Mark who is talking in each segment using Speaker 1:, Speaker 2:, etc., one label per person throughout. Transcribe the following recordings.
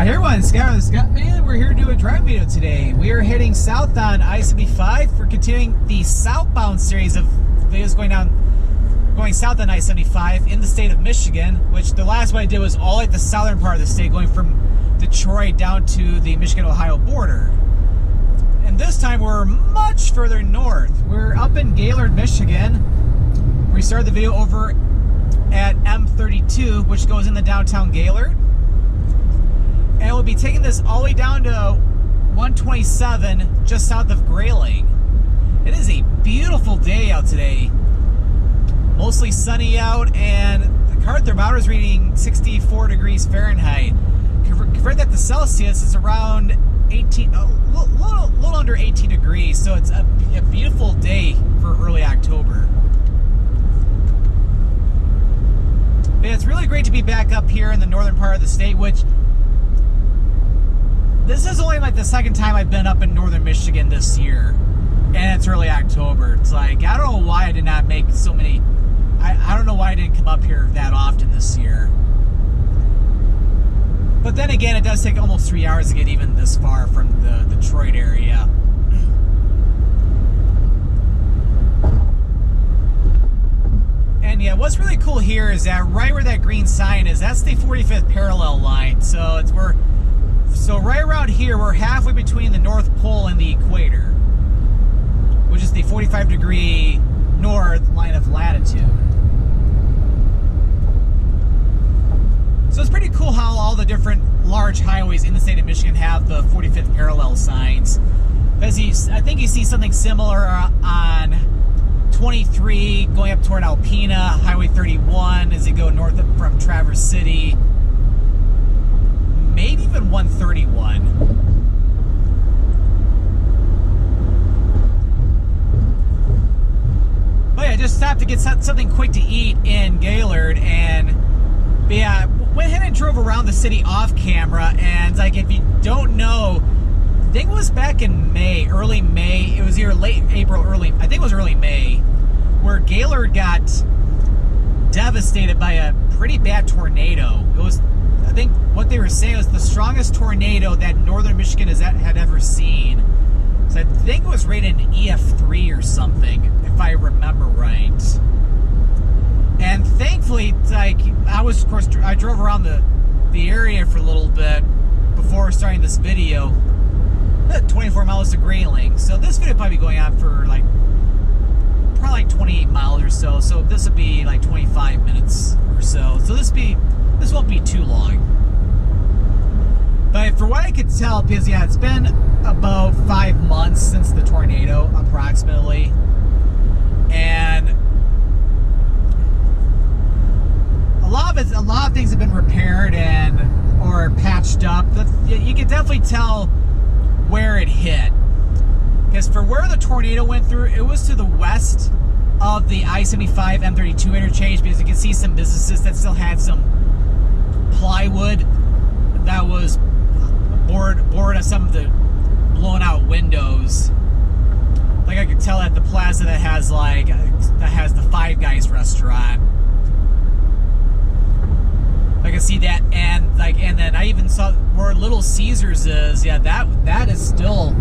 Speaker 1: Right here, Scottman. We're here to do a drive video today. We are heading south on I-75. We're continuing the southbound series of videos going south on I-75 in the state of Michigan, which the last one I did was all at the southern part of the state, going from Detroit down to the Michigan-Ohio border. And this time we're much further north. We're up in Gaylord, Michigan. We started the video over at M-32, which goes into downtown Gaylord. And we'll be taking this all the way down to 127, just south of Grayling. It is a beautiful day out today. Mostly sunny out, and the car thermometer is reading 64 degrees Fahrenheit. Convert that to Celsius, it's around 18, a little under 18 degrees. So it's a beautiful day for early October. But it's really great to be back up here in the northern part of the state, which this is only like the second time I've been up in northern Michigan this year, and it's early October. It's like, I don't know why I did not make so many, I don't know why I didn't come up here that often this year. But then again, it does take almost 3 hours to get even this far from the Detroit area. And yeah, what's really cool here is that right where that green sign is, that's the 45th parallel line. So right around here, we're halfway between the North Pole and the equator, which is the 45-degree north line of latitude. So it's pretty cool how all the different large highways in the state of Michigan have the 45th parallel signs. I think you see something similar on 23 going up toward Alpena, Highway 31 as you go north from Traverse City. Maybe even 131. But yeah, just stopped to get something quick to eat in Gaylord, and yeah, went ahead and drove around the city off camera. And like, if you don't know, I think it was back in May, early May. It was either late April, I think it was early May, where Gaylord got devastated by a pretty bad tornado. It was, I think what they were saying was the strongest tornado that northern Michigan had ever seen. So I think it was rated an EF3 or something, if I remember right. And thankfully, like, I drove around the area for a little bit before starting this video. 24 miles to Grayling. So this video will probably be going on for probably 28 miles or so. So this would be like 25 minutes or so. So this won't be too long. But for what I could tell, because yeah, it's been about 5 months since the tornado, approximately. And a lot of things have been repaired or patched up. You can definitely tell where it hit. Because for where the tornado went through, it was to the west of the I-75 M-32 interchange, because you can see some businesses that still had some plywood that was board of some of the blown out windows. Like, I could tell at the plaza that has the Five Guys restaurant. I can see that, and then I even saw where Little Caesars is. Yeah, that is still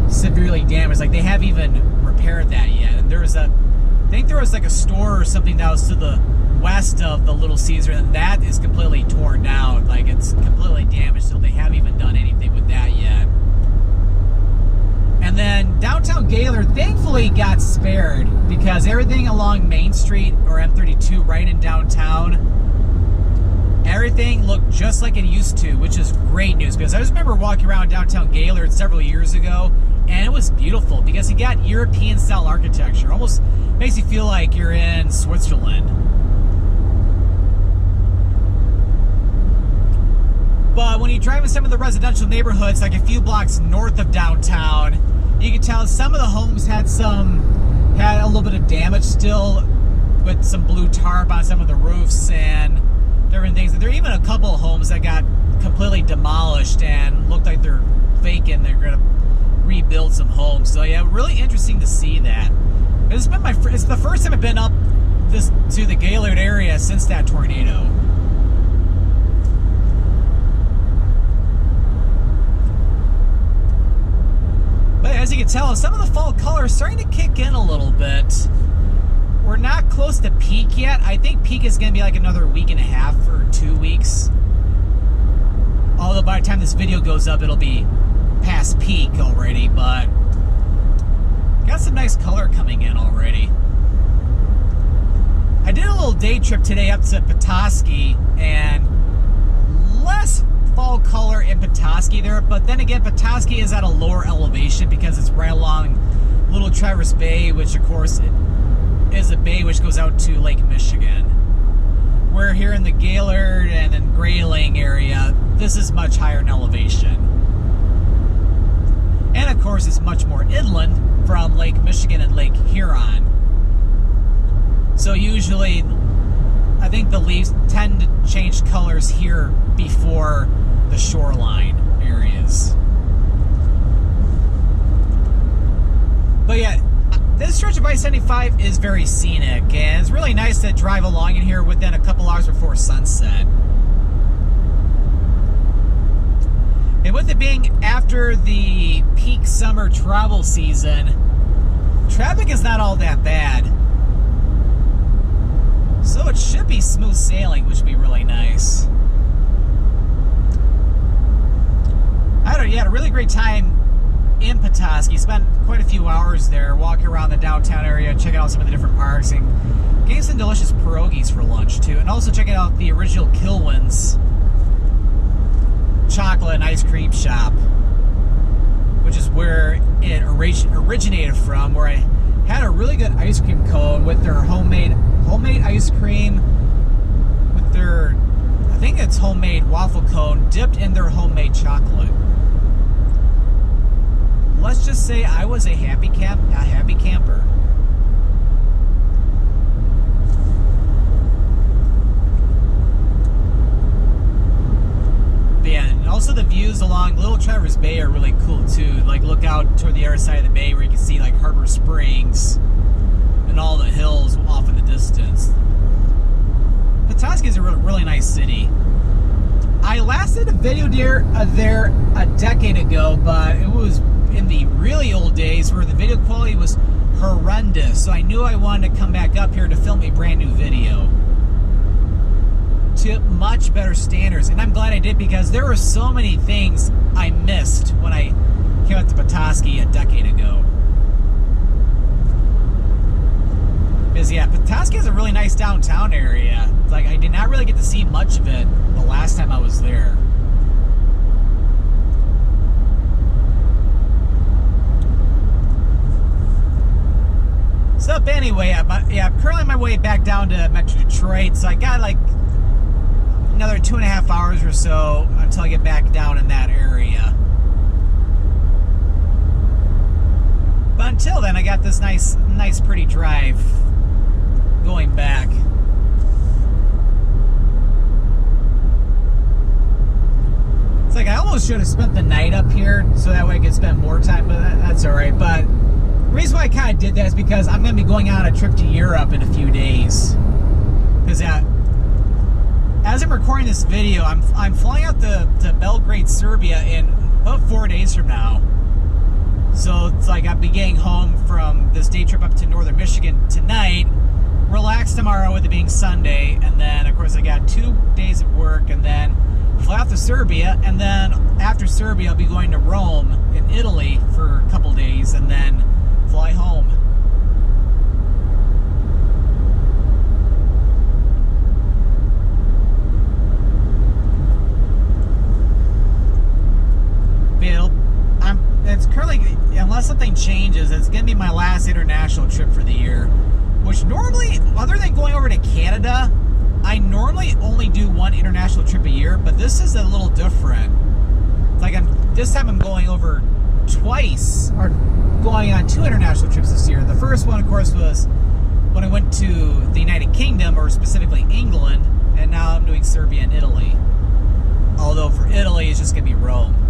Speaker 1: severely damaged. Like, they haven't even repaired that yet. And I think there was like a store or something that was to the west of the Little Caesar, and that is completely torn down. Like, it's completely damaged, so they haven't even done anything with that yet. And then downtown Gaylord thankfully got spared, because everything along Main Street or M-32 right in downtown, everything looked just like it used to, which is great news, because I just remember walking around downtown Gaylord several years ago, and it was beautiful because you got European-style architecture. Almost makes you feel like you're in Switzerland. But when you drive in some of the residential neighborhoods, like a few blocks north of downtown, you can tell some of the homes had a little bit of damage still, with some blue tarp on some of the roofs and different things. There are even a couple of homes that got completely demolished and looked like they're fake, and they're going to rebuild some homes. So yeah, really interesting to see that. It's the first time I've been up to the Gaylord area since that tornado. can tell some of the fall color is starting to kick in a little bit. We're not close to peak yet. I think peak is going to be like another week and a half or 2 weeks. Although by the time this video goes up, it'll be past peak already, but got some nice color coming in already. I did a little day trip today up to Petoskey, and less fall color in Petoskey there, but then again, Petoskey is at a lower elevation because it's right along Little Traverse Bay, which of course is a bay which goes out to Lake Michigan. We're here in the Gaylord and Grayling area. This is much higher in elevation. And of course, it's much more inland from Lake Michigan and Lake Huron. So usually, I think the leaves tend to change colors here before the shoreline areas. But yeah, this stretch of I-75 is very scenic, and it's really nice to drive along in here within a couple hours before sunset. And with it being after the peak summer travel season, traffic is not all that bad. So it should be smooth sailing, which would be really nice. I had a really great time in Petoskey. Spent quite a few hours there walking around the downtown area, checking out some of the different parks, and getting some delicious pierogies for lunch too, and also checking out the original Kilwin's chocolate and ice cream shop, which is where it originated from, where I had a really good ice cream cone with their homemade ice cream, with their, I think it's homemade waffle cone dipped in their homemade chocolate. Let's just say I was a happy camper. Yeah, and also the views along Little Traverse Bay are really cool too. Like, look out toward the other side of the bay where you can see like Harbor Springs and all the hills off in the distance. Petoskey is a really nice city. I last did a video there a decade ago, but it was in the really old days where the video quality was horrendous. So I knew I wanted to come back up here to film a brand new video to much better standards, and I'm glad I did, because there were so many things I missed when I came up to Petoskey a decade ago. Because yeah, Petoskey is a really nice downtown area. Like, I did not really get to see much of it the last time I was there. So anyway, I'm currently on my way back down to Metro Detroit, so I got like another 2.5 hours or so until I get back down in that area. But until then, I got this nice pretty drive going back. It's like I almost should have spent the night up here so that way I could spend more time, but that's alright. But the reason why I kind of did that is because I'm going to be going on a trip to Europe in a few days. Because as I'm recording this video, I'm flying out to Belgrade, Serbia in about 4 days from now. So it's like I'll be getting home from this day trip up to northern Michigan tonight, relax tomorrow with it being Sunday, and then of course I got 2 days of work, and then fly out to Serbia, and then after Serbia I'll be going to Rome in Italy for a couple days, and then fly home. It's currently, unless something changes, it's going to be my last international trip for the year. Which normally, other than going over to Canada, I normally only do 1 international trip a year, but this is a little different. Like, this time I'm going over twice, or going on 2 international trips this year. The first one, of course, was when I went to the United Kingdom, or specifically England, and now I'm doing Serbia and Italy. Although for Italy, it's just going to be Rome.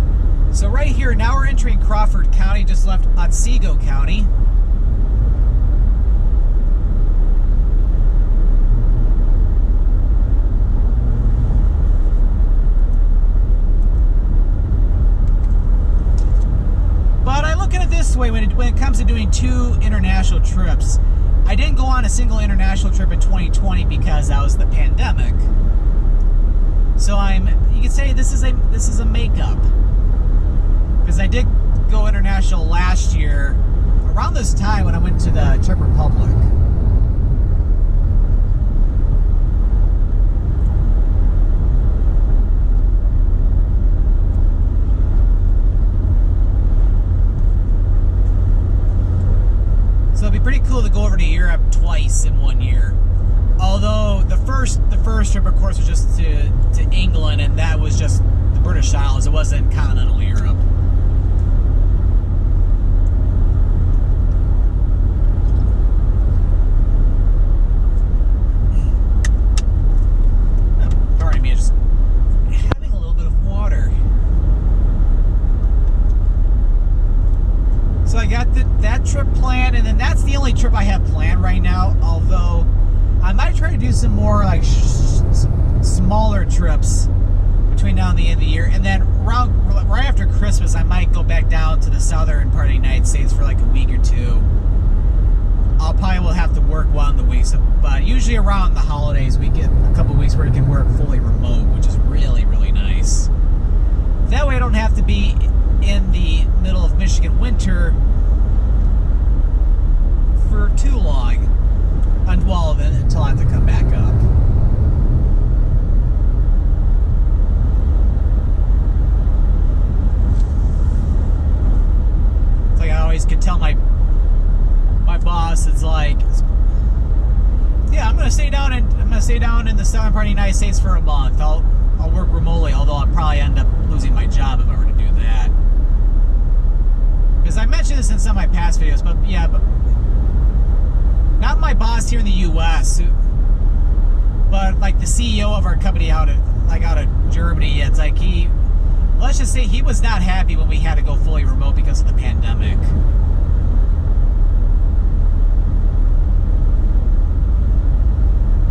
Speaker 1: So right here, now we're entering Crawford County, just left Otsego County. But I look at it this way, when it comes to doing 2 international trips, I didn't go on a single international trip in 2020 because that was the pandemic. So you could say this is a makeup, because I did go international last year around this time when I went to the Czech Republic. So it'd be pretty cool to go over to Europe twice in 1 year. Although the first trip, of course, was just to England, and that was just the British Isles. It wasn't continental Europe. Pardon me, just having a little bit of water. So I got that trip planned, and then that's the only trip I have planned right now. Although I might try to do some more like smaller trips between now and the end of the year, and then right after Christmas I might go back down to the southern part of the United States for like a week or 2. I'll probably will have to work one of the weeks, but usually around the holidays we get a couple weeks where we can work fully remote, which is really, really nice. That way I don't have to be in the middle of Michigan winter for too long, until I have to come back up. It's like I always could tell my boss, it's like, yeah, I'm gonna stay down in the southern part of the United States for a month. I'll work remotely, although I'll probably end up losing my job if I were to do that. Because I mentioned this in some of my past videos, but yeah, but not my boss here in the U.S., but like the CEO of our company out of Germany. It's like let's just say he was not happy when we had to go fully remote because of the pandemic.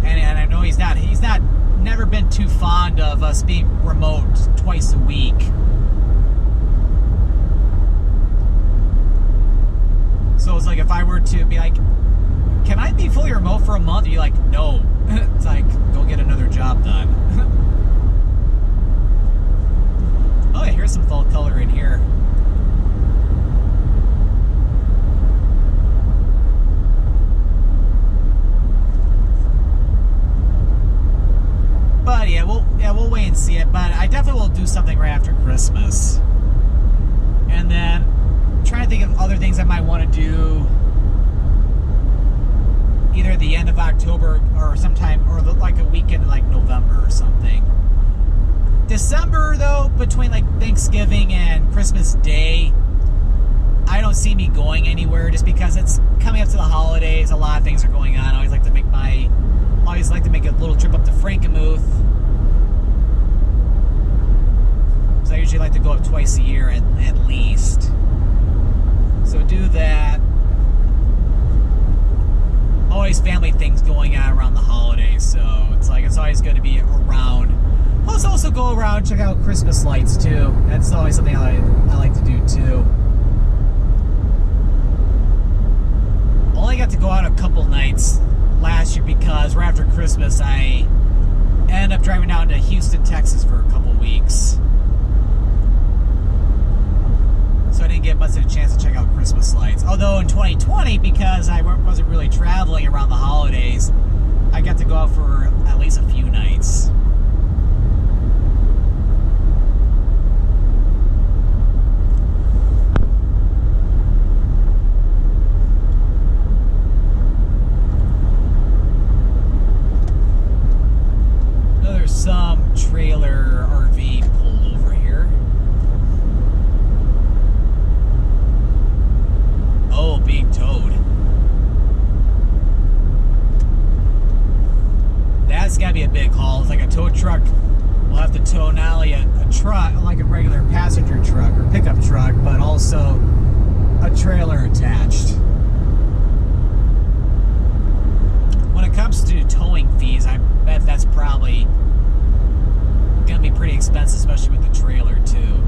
Speaker 1: And I know he's never been too fond of us being remote twice a week. So it's like if I were to be like, can I be fully remote for a month? You're like, no. It's like, go get another job done. Oh yeah, here's some fall color in here. But yeah, we'll wait and see it. But I definitely will do something right after Christmas. And then I'm trying to think of other things I might want to do. Either at the end of October or sometime, or like a weekend in like November or something. December though, between like Thanksgiving and Christmas Day, I don't see me going anywhere just because it's coming up to the holidays. A lot of things are going on. I always like to make a little trip up to Frankenmuth. So I usually like to go up twice a year at least. So do that. Always family things going on around the holidays, so it's like it's always good to be around. Plus also go around, check out Christmas lights too. That's always something I like to do too. Only got to go out a couple nights last year because right after Christmas I ended up driving down to Houston, Texas for a couple weeks. So I didn't get much of a chance to check out Christmas lights. Although in 2020, because I wasn't really traveling around the holidays, I got to go out for at least a few nights. Oh, there's some trailer RV pulled over here. Oh, being towed. That's gotta be a big haul. It's like a tow truck will have to tow not only a truck, like a regular passenger truck or pickup truck, but also a trailer attached. When it comes to towing fees, I bet that's probably gonna be pretty expensive, especially with the trailer too.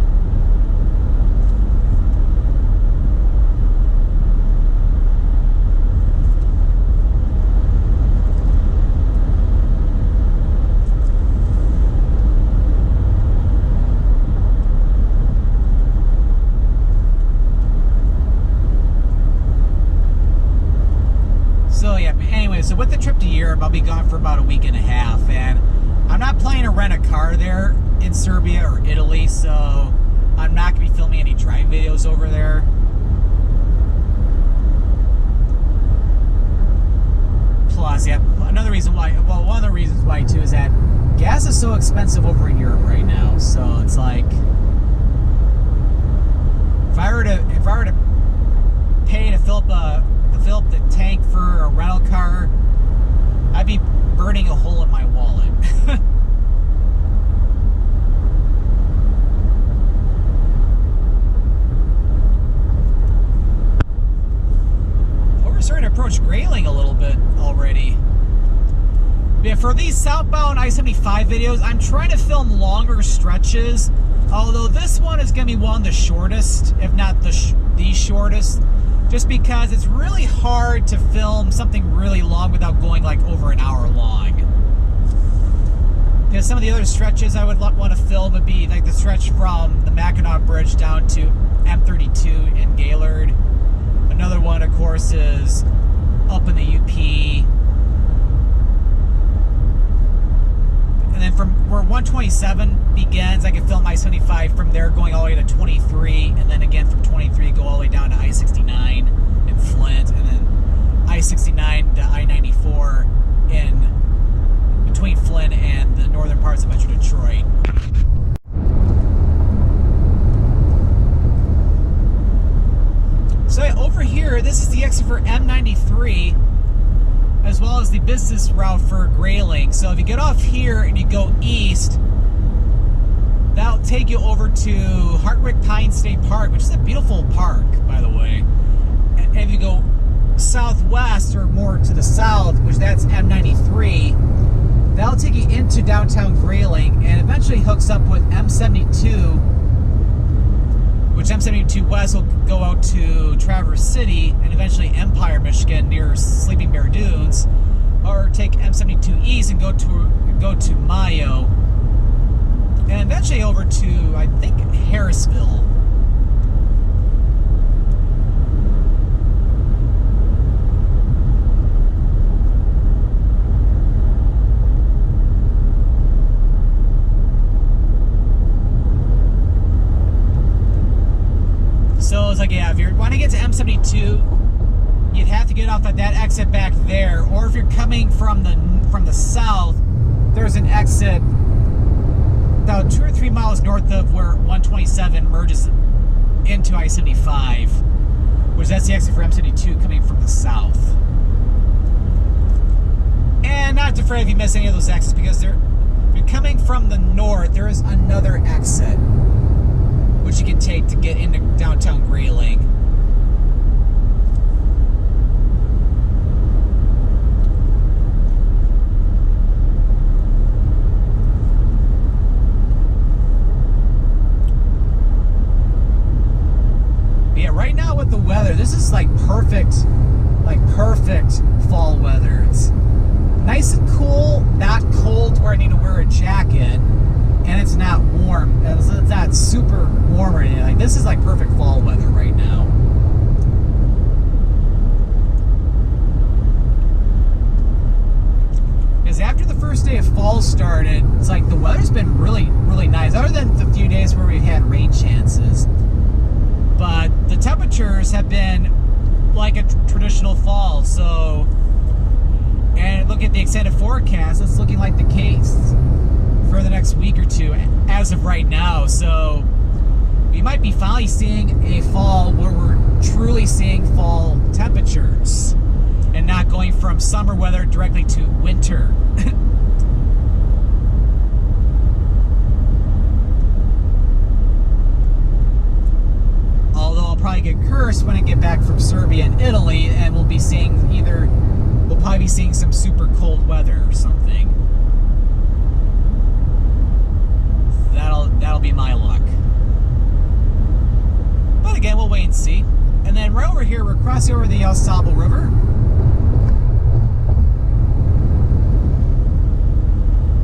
Speaker 1: Europe. I'll be gone for about a week and a half, and I'm not planning to rent a car there in Serbia or Italy, so I'm not going to be filming any drive videos over there. Plus, yeah, another reason why, well, one of the reasons why too is that gas is so expensive over in Europe right now. So it's like, if I were to pay to fill up the tank for a rental car, I'd be burning a hole in my wallet. We're starting to approach Grayling a little bit already. Yeah, for these southbound I-75 videos, I'm trying to film longer stretches, although this one is going to be one of the shortest, if not the shortest, just because it's really hard to film something really long without going like over an hour long. Because some of the other stretches I would want to film would be like the stretch from the Mackinac Bridge down to M-32 in Gaylord. Another one, of course, is up in the UP. And then from where 127 begins, I can film I-75 from there going all the way to 23, and then again from 23 go all the way down to I-69 in Flint, and then I-69 to I-94 in between Flint and the northern parts of Metro Detroit. So over here, this is the exit for M-93, as well as the business route for Grayling. So if you get off here and you go east, that'll take you over to Hartwick Pine State Park, which is a beautiful park, by the way. And if you go southwest, or more to the south, which that's M-93, that'll take you into downtown Grayling and eventually hooks up with M-72, which M-72 West will go out to Traverse City and eventually Empire, Michigan, near Sleeping Bear Dunes, or take M-72 East and go to Mayo, and eventually over to, I think, Harrisville. So it's like, yeah, if you want to get to M-72, you'd have to get off at that exit back there, or if you're coming from the south, there's an exit about 2 or 3 miles north of where 127 merges into I-75, which that's the exit for M-72 coming from the south. And not to afraid if you miss any of those exits, because if you're coming from the north, there is another exit which you can take to get into downtown Grayling. But yeah, right now with the weather, this is like perfect fall weather. It's nice and cool, not cold to where I need to wear a jacket, and it's not warm. It's not super warm or anything. Like, this is like perfect fall weather right now. Because after the first day of fall started, it's like the weather's been really, really nice, other than the few days where we've had rain chances. But the temperatures have been like a traditional fall. So, and look at the extended forecast, it's looking like the case for the next week or two as of right now. So we might be finally seeing a fall where we're truly seeing fall temperatures and not going from summer weather directly to winter. Although I'll probably get cursed when I get back from Serbia and Italy, and we'll probably be seeing some super cold weather or something. That'll be my luck. But again, we'll wait and see. And then right over here, we're crossing over the El Sable River,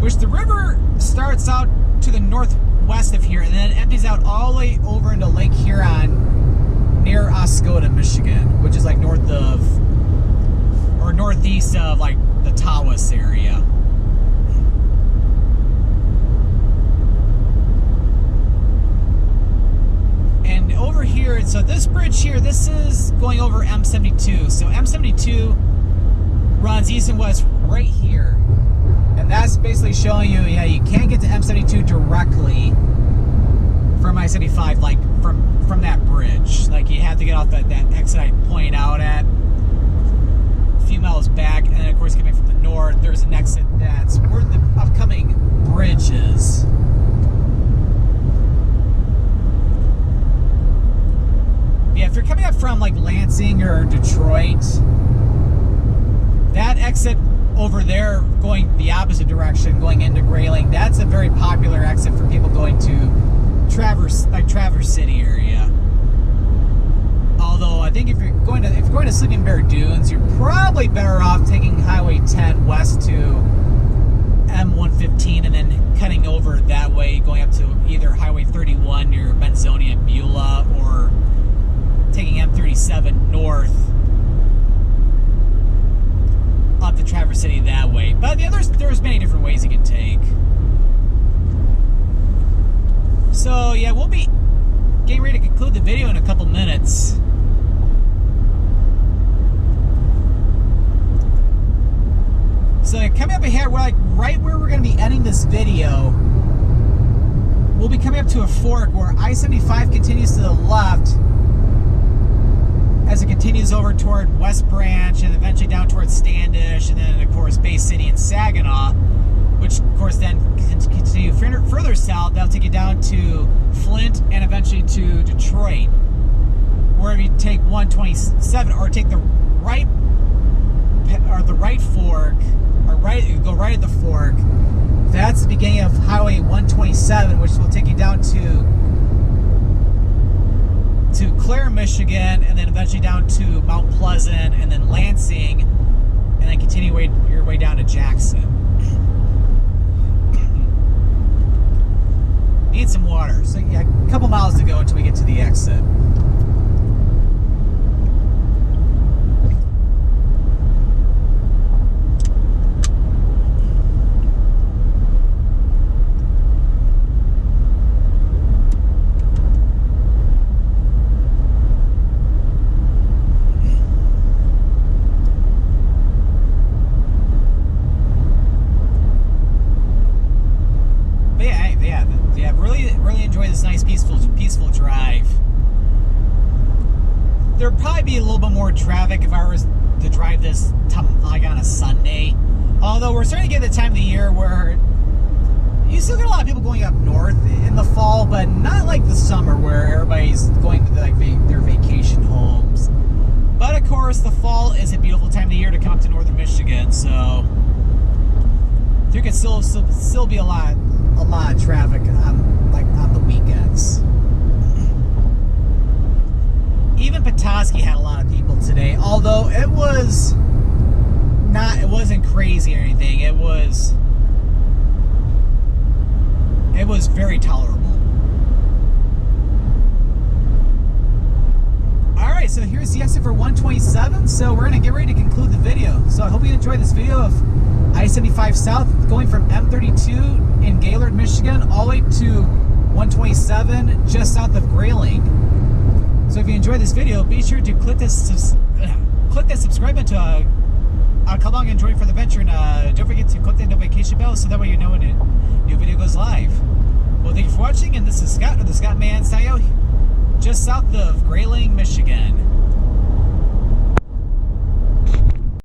Speaker 1: which the river starts out to the northwest of here and then empties out all the way over into Lake Huron near Oscoda, Michigan, which is like northeast of like the Tawas area. And over here, so this bridge here, this is going over M-72. So M-72 runs east and west right here. And that's basically showing you, yeah, you can't get to M-72 directly from I-75, like from that bridge. Like, you have to get off that exit I pointed out at a few miles back, and then of course coming from the north, there's an exit that's where the upcoming bridge is. Yeah, if you're coming up from like Lansing or Detroit, that exit over there going the opposite direction, going into Grayling, that's a very popular exit for people going to Traverse City area. Although I think if you're going to Sleeping Bear Dunes, you're probably better off taking Highway 10 west to M115 and then cutting over that way, going up to either Highway 31 near Benzonia and Beulah, or taking M37 north up to Traverse City that way. But there's many different ways you can take. So yeah, we'll be getting ready to conclude the video in a couple minutes. So coming up ahead, we're like right where we're going to be ending this video. We'll be coming up to a fork where I-75 continues to the left as it continues over toward West Branch and eventually down towards Standish, and then of course Bay City and Saginaw, which of course then continue further south. That'll take you down to Flint and eventually to Detroit, where if you take 127 or take the right fork, or go right at the fork, that's the beginning of Highway 127, which will take you down to Clare, Michigan, and then eventually down to Mount Pleasant, and then Lansing, and then continue your way down to Jackson. Need some water. So yeah, a couple miles to go until we get to the exit. Peaceful drive. There'd probably be a little bit more traffic if I was to drive this like on a Sunday. Although we're starting to get the time of the year where you still get a lot of people going up north in the fall, but not like the summer where everybody's going to like their vacation homes. But of course, the fall is a beautiful time of the year to come up to northern Michigan, so there could still be a lot of traffic on the weekends. Even Petoskey had a lot of people today, although it wasn't crazy or anything. It was very tolerable. Alright, so here's the exit for 127. So we're going to get ready to conclude the video. So I hope you enjoyed this video of I-75 South going from M-32 in Gaylord, Michigan, all the way to 127 just south of Grayling. So if you enjoyed this video, be sure to click that subscribe button to come along and join for the venture, and don't forget to click that notification bell so that way you know when a new video goes live. Well, thank you for watching, and this is Scott of the Scottman895 signing out just south of Grayling, Michigan.